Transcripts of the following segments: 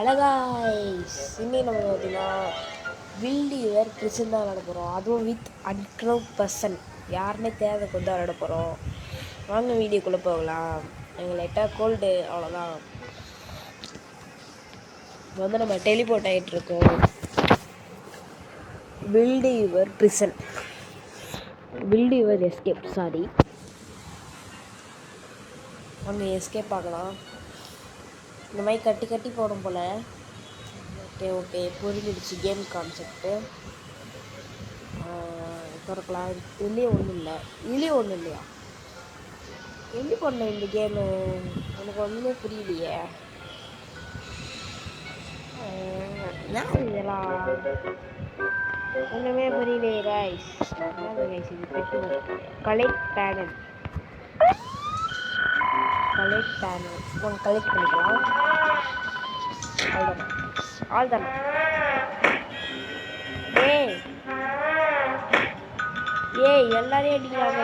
அழகாய்ஸ் இன்னும் நம்ம பார்த்தீங்கன்னா பில்டு யுவர் பிரிசன் தான் விளாட போகிறோம். அதுவும் வித் அன்க்ரௌ பர்சன் யாருன்னே தேவை கொண்டு விளாட போகிறோம். வாங்க வீடியோக்குள்ளே போகலாம். எங்கள் லைட்டாக கோல்டு அவ்வளோதான். வந்து நம்ம டெலிபோர்ட் ஆகிட்டுருக்கோம். Build your prison, build your escape, sorry வாங்க எஸ்கேப் ஆகலாம். இந்த மாதிரி கட்டி கட்டி போடும் போல். ஓகே ஓகே புரிஞ்சிடுச்சு கேம் கான்செப்ட்டு. திறக்கலாம். இதுலேயே ஒன்றும் இல்லை, இதுலேயே ஒன்றும் இல்லையா? எப்படி பண்ண இந்த கேமு எனக்கு ஒன்றுமே புரியலையே. இதெல்லாம் ஒன்றுமே புரியலையே கைஸ். கைஸ் இது bed collect panel, collect panel நம்ம கலெக்ட் பண்ணிக்கலாம். ஆல் தானே ஏய் எல்லாரையும் அடிக்கிறாங்க.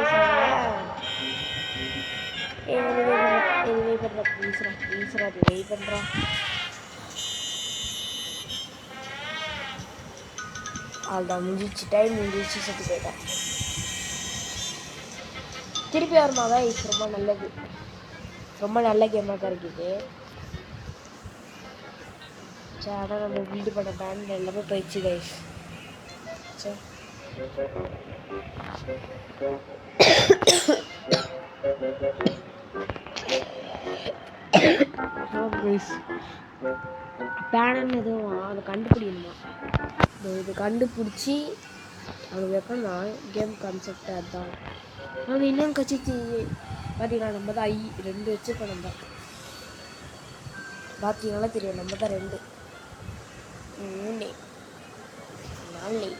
வெயிட் பண்ணுறா ப்ளீஸ்ரா வெயிட் பண்ணுறா. அதுதான் முடிஞ்சிச்சு, டைம் முடிஞ்சிச்சு, செத்து போயிட்டேன். திருப்பி வருமா கைஸ்? ரொம்ப நல்லது, ரொம்ப நல்ல கேமாக தான் இருக்குது. சரி ஆனால் நம்ம வீடு பண்ண பேண்ட் எல்லாமே போயிடுச்சு கைஸ். சரி பேனல் எதுவும் அதை கண்டுபிடிக்கணுமா? இது கண்டுபிடிச்சி அது வைக்கணும் கேம் கான்செப்ட். அதுதான் நாங்கள் இன்னொன்று கட்சி பார்த்தீங்கன்னா நம்ம தான் 2 வச்சுருக்கோம். நம்ம பார்த்தீங்கன்னா தெரியும் நம்ம தான் 2 3 4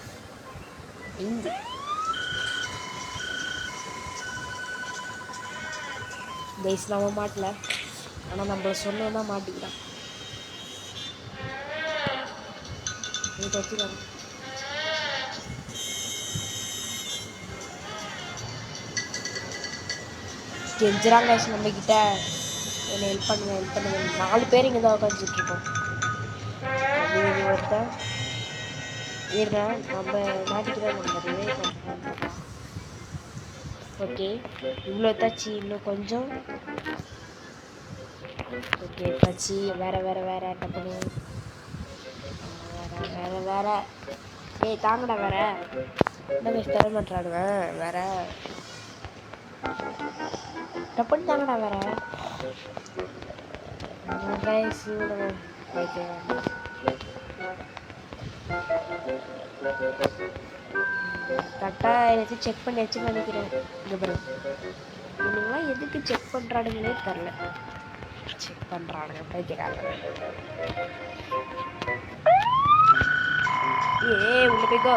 5 கைஸ் நம்ம மாட்டல, ஆனால் நம்மள சொன்னோன்னா மாட்டிக்கலாம். நீ வச்சுக்கலாம். கெஞ்சுறாங்க கைஸ் நம்மக்கிட்ட, என்னை ஹெல்ப் பண்ணுங்க 4 பேர் இங்கே தான் உட்காந்துட்ருக்கோம். அப்படி ஒருத்தன் ஏறேன் நம்ம மாட்டிக்கிறோம். நம்ம ரிவைவ் பண்ணுறோம். ஓகே இவ்வளோ தாச்சு, இன்னும் கொஞ்சம். ஓகே தாச்சு. வேறு டப்புனு வேறு ஏய் தாங்கடா. வேறு என்ன கைஸ் தர மாட்டானுவேன். வேறு டப்புன்னு தாங்கடா. வேறு கைஸ் ஓகே கரெக்டாக ஏதாச்சும் செக் பண்ணியாச்சுன்னு நினைக்கிறேன். இங்கே பாரு, இவங்களாம் எதுக்கு செக் பண்ணுறானுங்களே தெரில. செக் பண்ணுறானுங்க பைத்தியக்காரங்க. உள்ள போய்க்கோ.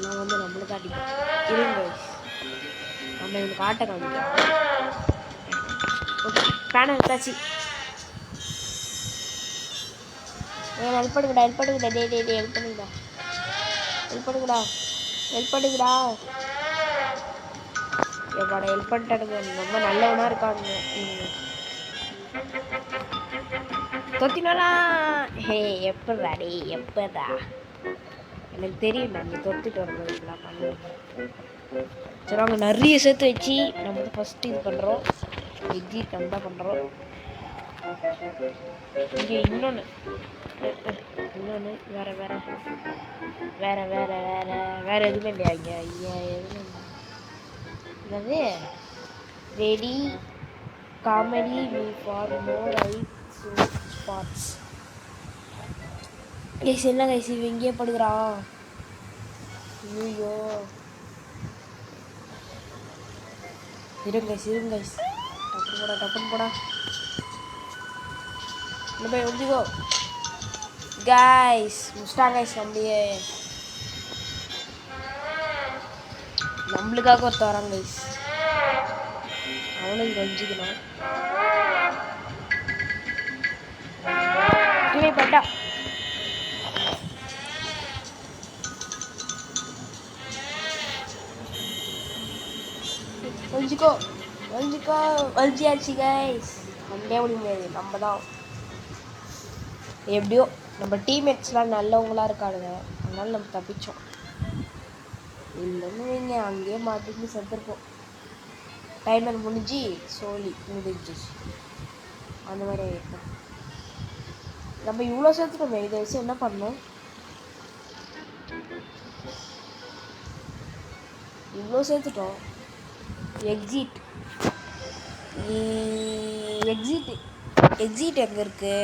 நான் வந்து நம்மளுக்கு அடிப்போம். இருங்க நம்ம இவனுக்கு ஆட்டை காமிக்கலாம். ஓகே பேனை எடுத்தாச்சு. ஹெல்ப் பண்ணுங்கடா ஹெல்ப் பண்ணுங்கடா. எப்பாட ஹெல்ப் பண்ணிட்டானுங்க. ரொம்ப நல்லவனாக இருக்காங்க. தொத்தினா ஹே எப்படாடி எப்படா? எனக்கு தெரியும் நீ தொத்திட்டு வரலாம் பண்ணுவோம். சரி அவங்க நிறைய சேர்த்து வச்சு நம்ம வந்து ஃபஸ்ட்டு இது பண்ணுறோம். எக்ஸிட் நம்ம தான் பண்ணுறோம். இங்கே இன்னொன்று வேற எதுவுமே இல்லையா இங்கே? எதுவுமே இல்லை. Ready comedy we for more right spots. Guys என்ன கைஸ் இவன் இங்கேயே படுக்கிறான். ஐயோ இருங்க கைஸ் டப்புன்னு போடா. இல்லை போய் ஒழிஞ்சிக்கோ கைஸ். முஸ்டா கைஸ் நம்மளுக்காக ஒருத்த வராங்க கைஸ். அவனும் ஒழிஞ்சிக்கணும். பட்டா ஒழிஞ்சிக்கோ வழிஞ்சியாச்சு கைஸ். ஒன்றே முடியாது, நம்ம தான். எப்படியோ நம்ம டீம்மேட்ஸ்லாம் நல்லவங்களாக இருக்கானுங்க, அதனால நம்ம தப்பிச்சோம். இல்லைன்னு வைங்க அங்கேயே மாட்டிட்டு செத்துருப்போம். டைமர் முடிஞ்சு சோலி முடிஞ்சு அந்த மாதிரி ஆகிருக்கும். நம்ம இவ்வளோ சேர்த்துட்டோமே, இதை வச்சு என்ன பண்ணோம்? இவ்வளோ சேர்த்துட்டோம். எக்ஸிட் எக்ஸிட் எக்ஸிட் எங்கே இருக்கு?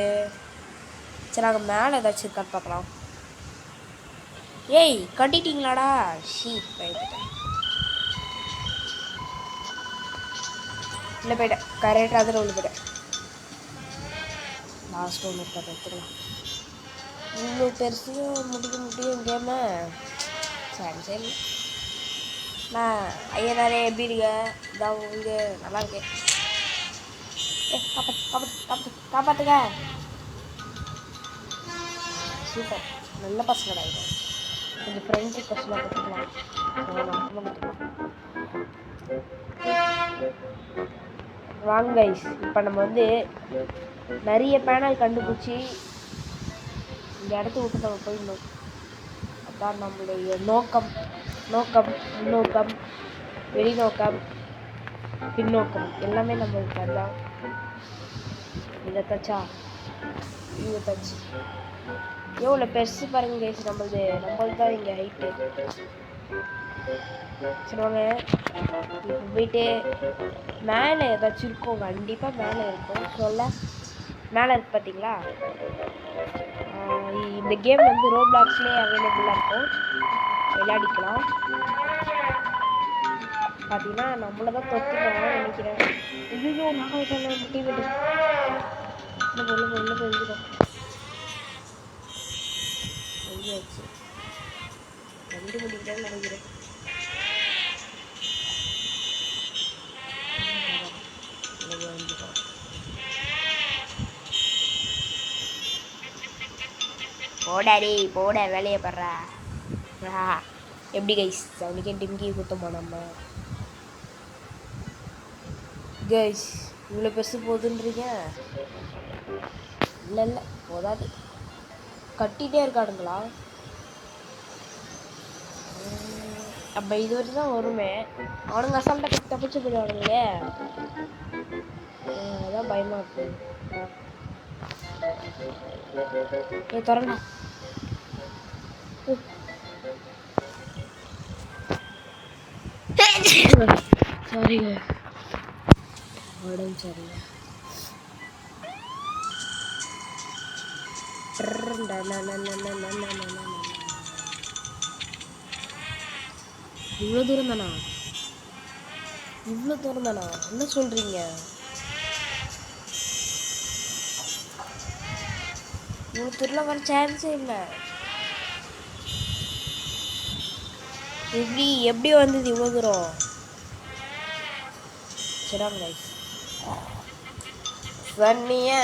சரி நாங்கள் மேலே ஏதாச்சும் இருக்கான்னு பார்க்கலாம். ஏய் கட்டிட்டீங்களாடா? பயந்துட்டேன். இல்லை போயிட்டேன், கரெக்டாக அதில் உள்ள போயிட்டேன். லாஸ்ட் ஒன்று இருக்காது, எடுத்துக்கலாம். இவ்வளோ பெருசு முடியும் கேமு. சரி நான் ஐயனாரே எப்படி இருக்க? இதான் இங்கே நல்லா இருக்கேன். காப்பாத்துங்க. சூப்பர், நல்ல பசங்கடா. இது கொஞ்சம் ஃப்ரெண்ட் ரிக்வெஸ்ட்லாம் கொடுத்துக்கலாம். வாங்க கைஸ், இப்போ நம்ம வந்து நிறைய பேனல் கண்டுபிடிச்சி இந்த இடத்த விட்டு நம்ம போயிடணும். அதான் நம்மளுடைய நோக்கம். முன்னோக்கம், வெளிநோக்கம், பின்னோக்கம் எல்லாமே நம்மளுக்கு அதுதான். இதை தச்சா இங்கே தச்சு எவ்வளோ பெருசு பாருங்க கைஸ். நம்மளுக்கு தான் இங்கே ஹைட்டு. சரி வாங்க, இப்போ போயிட்டு மேலே ஏதாச்சும் இருக்கும், கண்டிப்பாக மேலே இருக்கும். சொல்ல மேலே இருக்கு பார்த்தீங்களா? இந்த கேம் வந்து ரோப்ளாக்ஸ்லேயே அவைலபிளாக இருக்கும், விளையாடிக்கலாம். பார்த்தீங்கன்னா நம்மளை தான் தொத்துக்கணும்னு நினைக்கிறேன். ஐயோ நான் டீமேட்டு உள்ள போயிருக்கோம். ஐயாச்சு கண்டுபிடிக்கிறேன்னு நினைக்கிறேன். போடாடி போட வேலையை படுறா. எப்படி கைஸ் அவனுக்கே டிம்கி குத்தமா நம்ம கைஸ்? இவ்வளோ பெருசு போகுதுன்றீங்க? இல்லை போதாது, கட்டிகிட்டே இருக்கானுங்களா? அப்போ இது வரைக்கும் தான் வருமே. அவனுங்க அசால்ட்டாக தப்பிச்சு போயிடுவானுங்களே, அதான் பயமாக இருக்கு. திறந்தா சாரிங்க, உடம்பு சரிங்க. இவ்வளோ தூரம் தானா? என்ன சொல்கிறீங்க? இவ்வளோ தூரம் வர சான்ஸே இல்லை. எப்படி வந்தது இவ்வளோ தூரம்? சரிங்க கைஸ், சன்னியா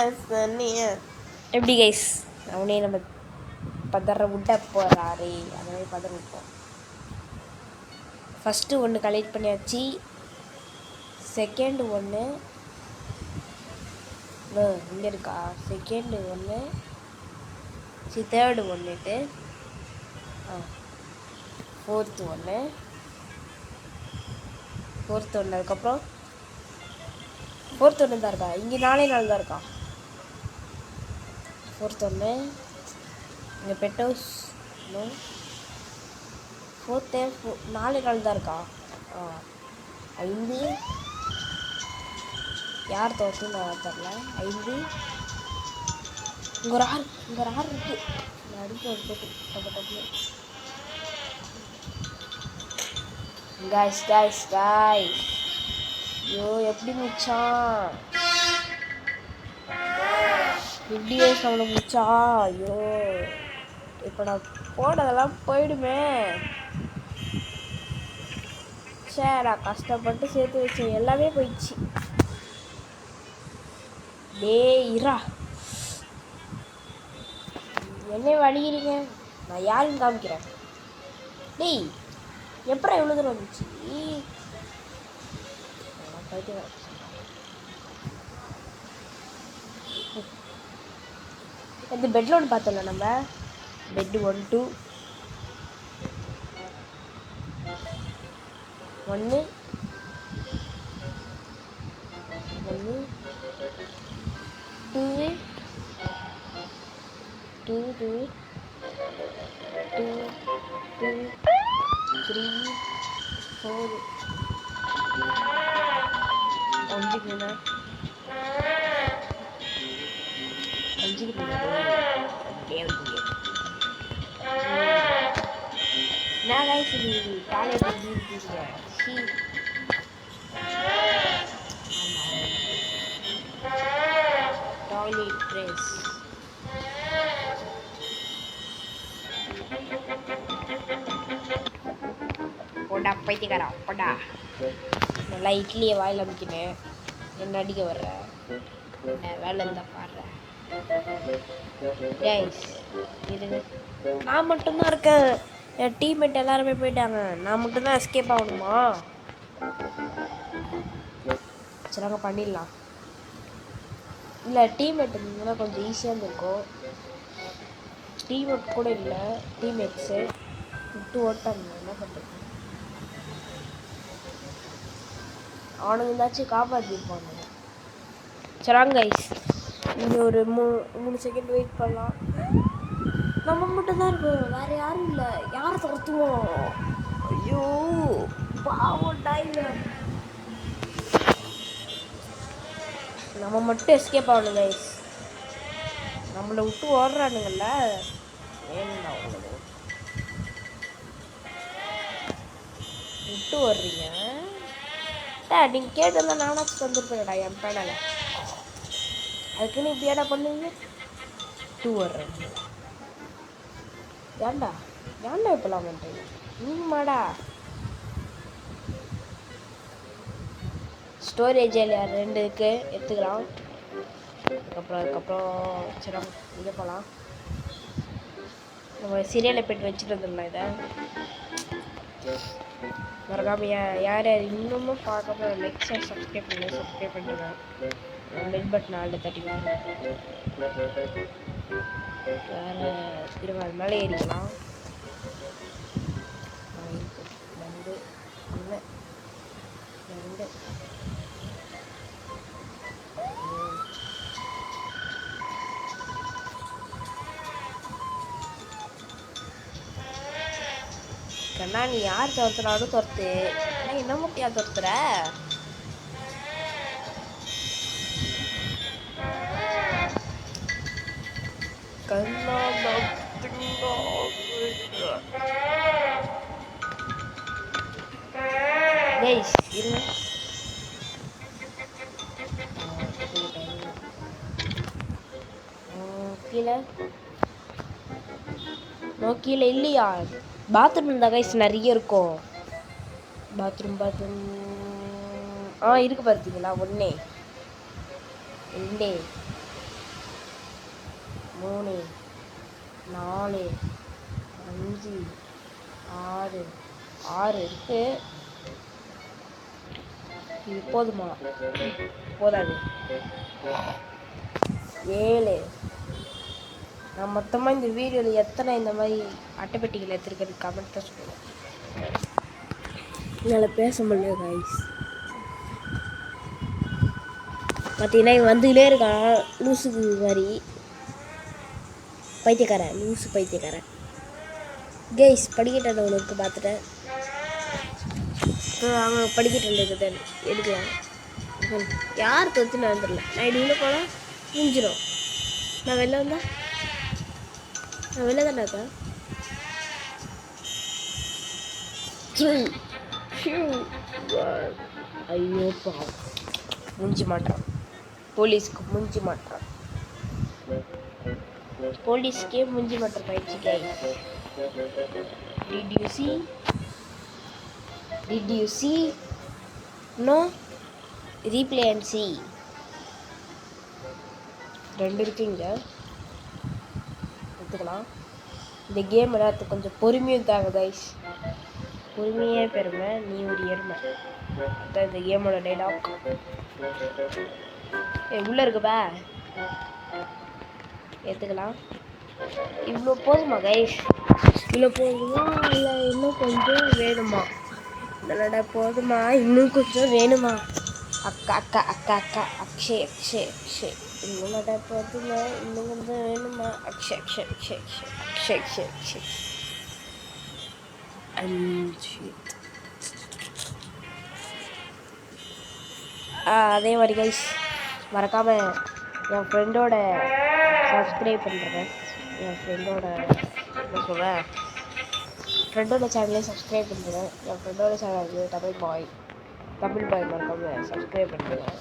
எப்படி கைஸ்? அவனே நம்ம பதற விட்ட போகிறாரே, அந்த மாதிரி பதற விட்டோம். ஃபஸ்ட்டு ஒன்று கலெக்ட் பண்ணியாச்சு, செகண்ட் ஒன்று இங்கே இருக்கா, செகண்டு ஒன்று, தேர்டு ஒன்றுட்டு, ஃபோர்த்து ஒன்று, அதுக்கப்புறம் ஃபோர்த்து ஒன்று தான் இருக்கா. இங்கே 4 தான் இருக்கா. ஃபோர்த்து ஒன்று இங்கே பெட் ஹவுஸ் ஃபோர்த்து 4 தான் இருக்கா. 5 யார் தோற்று நான் தரல. 5 இங்கே ஒரு 6 இருக்கு. நான் அடிக்க ஒரு போட்டு காய்ஸ் ஐயோ எப்படி முடிச்சான்? இப்படியே அவனை முடிச்சா? ஐயோ இப்போ நான் போனதெல்லாம் போயிடுமே. சரி கஷ்டப்பட்டு சேர்த்து வச்சேன், எல்லாமே போயிடுச்சு. இரா என்ன வலிக்கிறீங்க? நான் யாருன்னு காமிக்கிறேன். டேய் எப்படா எவ்வளோ தூரம் வந்துச்சு? இந்த பெட்டில் ஒன்று பார்த்தோம்ல நம்ம பெட்டு 1 2 1 1 2 2 2 2 2 3 4 5 நான் கைஸ் இது காலேஜ் இருக்கீங்க டாய்லெட் ட்ரெஸ் போடா பைத்தியக்காரா போடா நல்லா இட்லியை வாயில் அமைக்கினேன் என்ன அடிக்க வர்ற வேலை இருந்தால் பாடுறேன் கைஸ் இது நான் மட்டும்தான் இருக்கேன் என் டீம்மேட் எல்லாருமே போயிட்டாங்க நான் மட்டும்தான் எஸ்கேப் ஆகணுமா சரி நாங்கள் பண்ணிடலாம் இல்லை டீம்மேட் இருந்ததுன்னா கொஞ்சம் ஈஸியாக இருந்திருக்கும் டீம்மேட் கூட இல்லை டீம்மேட்ஸு விட்டு ஓட்டாங்க என்ன பண்ணுறது அவனுங்க ஏதாச்சும் காப்பாற்றிருப்பானுங்க சராங்க கைஸ் இன்னும் ஒரு 3 செகண்ட் வெயிட் பண்ணலாம் நம்ம மட்டும்தான் இருக்கோம் வேறு யாரும் இல்லை யாரை துரத்துவோம் ஐயோ பாவம் டைம் நம்ம மட்டும் எஸ்கேப் ஆகணும் கைஸ் நம்மளை விட்டு ஓடுறானுங்கள்ல வேணும்டா உங்களுக்கு விட்டு ஓடுறீங்க நீங்கள் கேட்டதெல்லாம் நானாச்சும் வந்துருப்பேன்டா என் பேனால அதுக்குன்னு இப்படி ஏடா பண்ணுவீங்க விட்டு ஓடுறேன் ஏன்டா இப்பெல்லாம் பண்ணுறீங்க நீங்கமாடா ஸ்டோரேஜ் இல்லையா 2 இருக்கு எடுத்துக்கலாம் அதுக்கப்புறம் சரி இங்கே போகலாம் நம்ம சீரியலை பெட்டு வச்சுட்டு வந்துடலாம் இதை மறக்காமல் யார் இன்னமும் பார்க்காம லைக் சப்ஸ்கிரைப் பண்ணுங்க பெல் பட்டன் ஆளில் தட்டி வேறு திரும்ப அது மேலே ஏறிக்கலாம் 2 1 2 கண்ணா நீ யார் துரத்துனாலும் துரத்து என்ன முட்டியா துரத்துற கண்ணா கைஸ் இருங்க கீழே இல்லையா பாத்ரூம் இருந்தால் கைஸ் நிறைய இருக்கும் பாத்ரூம் இருக்கு பார்த்தீங்களா 1 2 3 4 5 6 இருக்கு இது போதுமா போதாது 7 நான் மொத்தமாக இந்த வீடியோவில் எத்தனை இந்த மாதிரி அட்டைப்பெட்டிகள் எடுத்துருக்கிறது கமெண்ட் தான் சொல்லுவேன் என்னால் பேச முடியல கைஸ் பார்த்தீங்கன்னா இவன் வந்துக்கிட்டே இருக்கான் லூசுக்கு மாதிரி பைத்தியக்காரன் கைஸ் படிக்கட்டை ஒன்று பார்த்துட்டேன் அவங்க படிக்கட்டை எடுக்கலாம் யார் தொத்து நான் வந்துடல நான் இப்படி உள்ள போனால் முடிஞ்சிடும் நான் வெளில வந்தா நான் வெளில தானே இருக்கேன் ஐயோ பாவம் முடிஞ்சு மாட்டான் போலீஸ்க்கு முடிஞ்சு மாட்டான் போலீஸ்க்கே முடிஞ்சு மாட்டான் பயிற்சி guys Did you see? No? Replay and see. 2 இருக்குங்க எடுத்துக்கலாம் இந்த கேம் விளையாடுறதுக்கு கொஞ்சம் பொறுமையும் தாங்க கைஸ் பொறுமையே பெருமை நீ ஒரு எருமை அதான் இந்த கேமோட டைலாக் உள்ளே இருக்குப்பா ஏற்றுக்கலாம். இவ்வளோ போதுமா கைஸ்? இவ்வளோ போதுமா இல்லை இன்னும் கொஞ்சம் வேணுமா? நல்லடா போதுமா இன்னும் கொஞ்சம் வேணுமா? அக்கா அக்கா அக்கா அக்கா அக்ஷய் அக்ஷய் அக்ஷய் நல்லடா போதுமா இன்னும் கொஞ்சம் வேணுமா? அக்ஷய் அக்ஷய் அக்ஷய் அக்ஷய் அக்ஷய் அக்ஷய் அக்ஷய் அதே மாதிரி கைஸ் மறக்காமல் என் ஃப்ரெண்டோட சப்ஸ்கிரைப் பண்ணுறேன். என் ஃப்ரெண்டோட என்ன சொல்கிறேன், ஃப்ரெண்டோட சேனலே சப்ஸ்கிரைப் பண்ணுறேன். என் ஃப்ரெண்டோட சேனல் தமிழ் பாய் மறக்காமல் சப்ஸ்கிரைப் பண்ணுறேன்.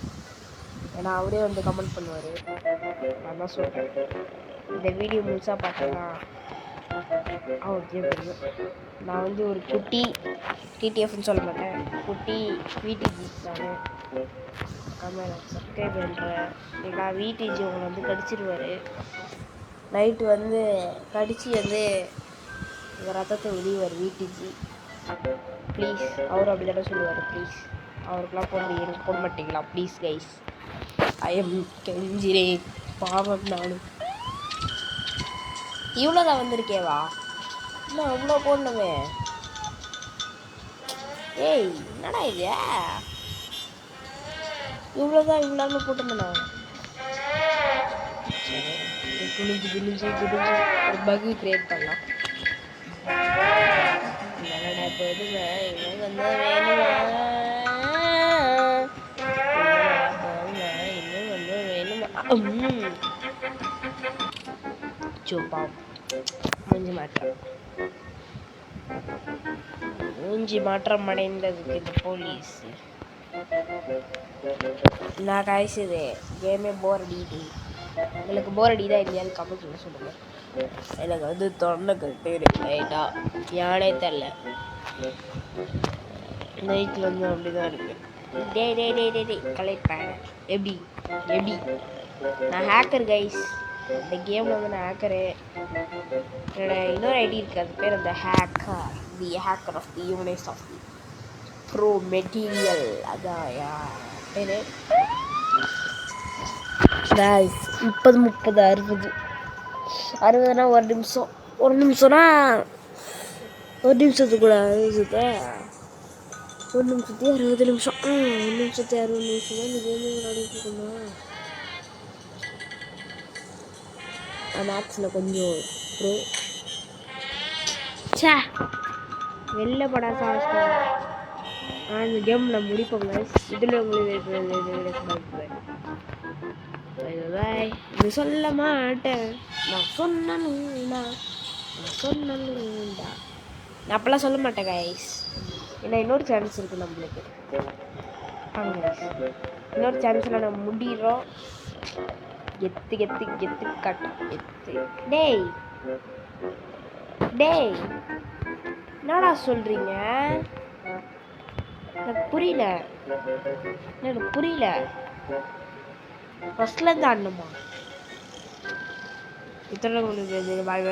ஏன்னா அவரே வந்து கமெண்ட் பண்ணுவார். நான் தான் சொல்கிறேன், இந்த வீடியோ முழுசாக பார்த்தேன்னா அவருக்கே தெரியும். நான் வந்து ஒரு குட்டி டிடிஎஃப்னு சொல்ல மாட்டேன், குட்டி விடிஜி நான் எனக்கு சப்ஸ்கிரைப் பண்ணுறேன். ஏன்னா விடிஜி உங்களை வந்து கடிச்சிடுவார். நைட்டு வந்து கடிச்சு வந்து எங்கள் ரத்தத்தை வெளியுவார் விடிஜி. ப்ளீஸ் அவர் அப்படி தானே சொல்லுவார். ப்ளீஸ் அவருக்கெலாம் எனக்கு போட மாட்டீங்களா ப்ளீஸ் கைஸ்? ஐ எம் கெஞ்சிரேன், பாவம் நானும். இவ்வளோதான் வந்திருக்கேவா? இன்னும் அவ்வளோ போடணுமே. ஏய் என்னடா இது? இவ்வளோதான் போட்டுருந்தேண்ணா. சரி குனிஞ்சு ஒரு பகு கிரியேட் பண்ணலாம். என்னடா போதுமா இன்னும் கொஞ்சம் வேணுமா? இன்னும் கொஞ்சம் வேணுமா? சூப்பா மூஞ்சி மாற்றம் அடைந்ததுக்கு இந்த போலீஸ். நான் காய்ச்சது கேமே போர் அடிக்குது. உங்களுக்கு போர் அடிக்குதா இல்லையான்னு கமெண்ட்ல சொல்லுங்க. எனக்கு வந்து தொண்டை கட்டு ரைட்டா யானே தெரில. நைட்டில் வந்து அப்படிதான் இருக்கு. டே கலெக்ட் பண்ண எப்படி நான் ஹேக்கர் கைஸ். இந்த கேமில் வந்து நான் ஹேக்கரு. என்னோட இன்னொரு ஐடி இருக்குது, அது பேர் அந்த the hacker of the unis of the pro material. அதான் பேர். 30 30 60 ஒரு நிமிஷம்னா ஒரு நிமிஷத்துக்கு கூட 1 நிமிஷத்துக்கு 60 நிமிஷம். 1 நிமிஷத்துக்கு 60 நிமிஷம் தான் இந்த கேம் விளையாடிட்டு இருக்கணும். மேக்ஸில் கொஞ்சம் ப்ரோ வெளில படா சாஸ்டா. இந்த கேம் நான் முடிப்போம் கைஸ். இதில் உங்களுக்கு இது சொல்ல மாட்டேன். நான் சொன்னேன்டா நான் அப்பெல்லாம் சொல்ல மாட்டேன் கைஸ். ஏன்னா இன்னொரு சான்ஸ் இருக்குது நம்மளுக்கு. இன்னொரு சான்ஸில் நம்ம முடிகிறோம். கெத்து காட்டும் கெத்து. டேய் என்னடா சொல்கிறீங்க? எனக்கு புரியல. ஃபஸ்ட்லேருந்து ஆடணுமா? இத்தனை பாய்